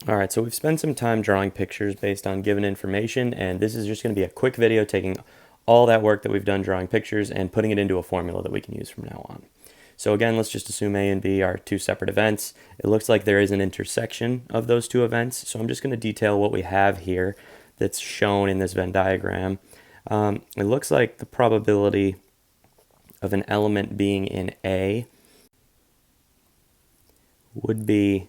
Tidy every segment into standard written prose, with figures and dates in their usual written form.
All right, so we've spent some time drawing pictures based on given information, and this is just going to be a quick video taking all that work that we've done drawing pictures and putting it into a formula that we can use from now on. So again, let's just assume A and B are two separate events. It looks like there is an intersection of those two events, so I'm just going to detail what we have here that's shown in this Venn diagram. It looks like the probability of an element being in A would be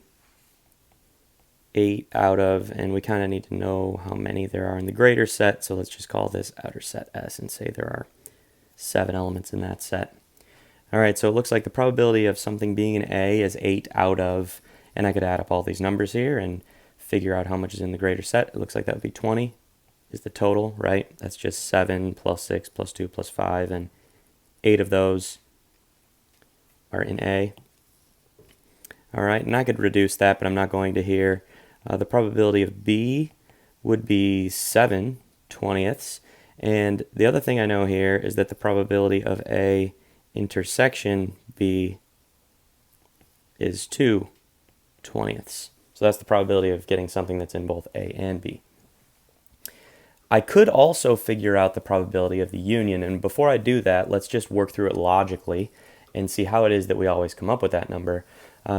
8 out of, and we kind of need to know how many there are in the greater set, so let's just call this outer set S and say there are 7 elements in that set. All right, so it looks like the probability of something being in A is 8 out of, and I could add up all these numbers here and figure out how much is in the greater set. It looks like that would be 20 is the total, right? That's just 7 plus 6 plus 2 plus 5, and 8 of those are in A. All right, and I could reduce that, but I'm not going to here. The probability of B would be 7/20ths. And the other thing I know here is that the probability of A intersection B is 2/20ths. So that's the probability of getting something that's in both A and B. I could also figure out the probability of the union, and before I do that, let's just work through it logically and see how it is that we always come up with that number.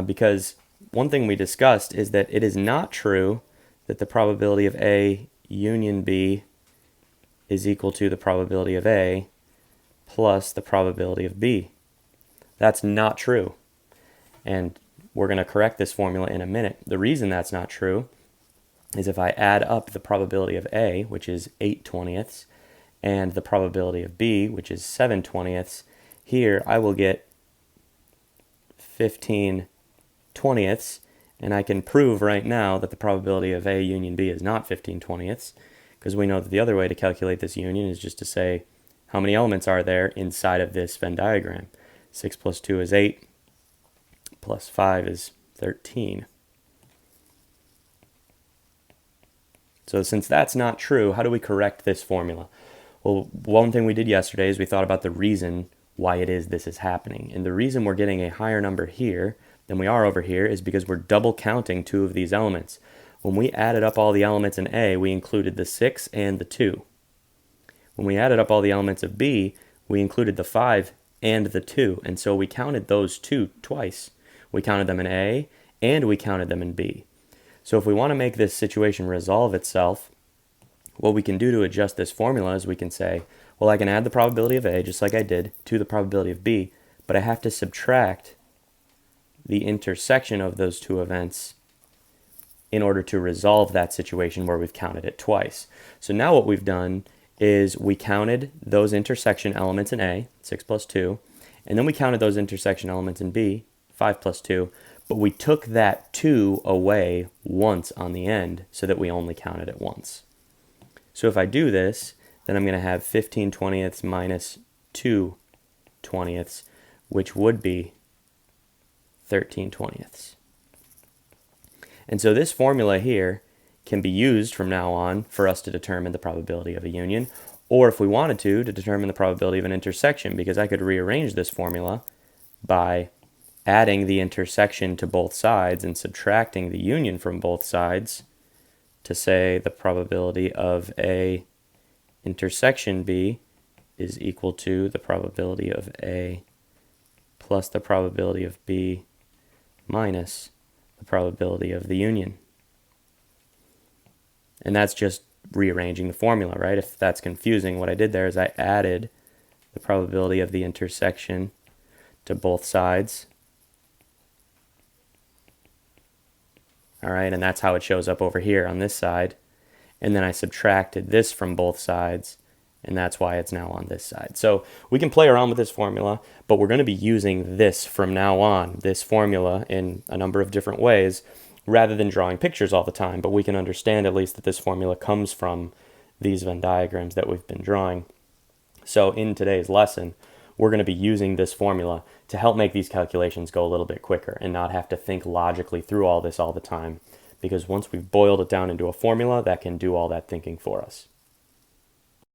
Because one thing we discussed is that it is not true that the probability of A union B is equal to the probability of A plus the probability of B. That's not true. And we're going to correct this formula in a minute. The reason that's not true is if I add up the probability of A, which is 8/20ths, and the probability of B, which is 7/20ths, here I will get 15/20ths, and I can prove right now that the probability of A union B is not 15/20ths, because we know that the other way to calculate this union is just to say how many elements are there inside of this Venn diagram. 6 plus 2 is 8, plus 5 is 13. So since that's not true, how do we correct this formula? Well, one thing we did yesterday is we thought about the reason why it is this is happening. And the reason we're getting a higher number here than we are over here is because we're double counting 2 of these elements. When we added up all the elements in A, we included the 6 and the 2. When we added up all the elements of B, we included the 5 and the 2. And so we counted those 2 twice. We counted them in A and we counted them in B. So if we want to make this situation resolve itself, what we can do to adjust this formula is we can say, well, I can add the probability of A, just like I did, to the probability of B, but I have to subtract the intersection of those 2 events in order to resolve that situation where we've counted it twice. So now what we've done is we counted those intersection elements in A, 6 plus 2, and then we counted those intersection elements in B, 5 plus 2, but we took that 2 away once on the end so that we only counted it once. So if I do this, then I'm going to have 15/20ths minus 2/20ths, which would be 13/20ths. And so this formula here can be used from now on for us to determine the probability of a union, or if we wanted to determine the probability of an intersection, because I could rearrange this formula by adding the intersection to both sides and subtracting the union from both sides to say the probability of A intersection B is equal to the probability of A plus the probability of B minus the probability of the union. And that's just rearranging the formula, right? If that's confusing, what I did there is I added the probability of the intersection to both sides. All right, and that's how it shows up over here on this side. And then I subtracted this from both sides, and that's why it's now on this side. So we can play around with this formula, but we're going to be using this from now on, this formula, in a number of different ways, rather than drawing pictures all the time. But we can understand at least that this formula comes from these Venn diagrams that we've been drawing. So in today's lesson, we're going to be using this formula to help make these calculations go a little bit quicker and not have to think logically through all this all the time. Because once we've boiled it down into a formula, that can do all that thinking for us.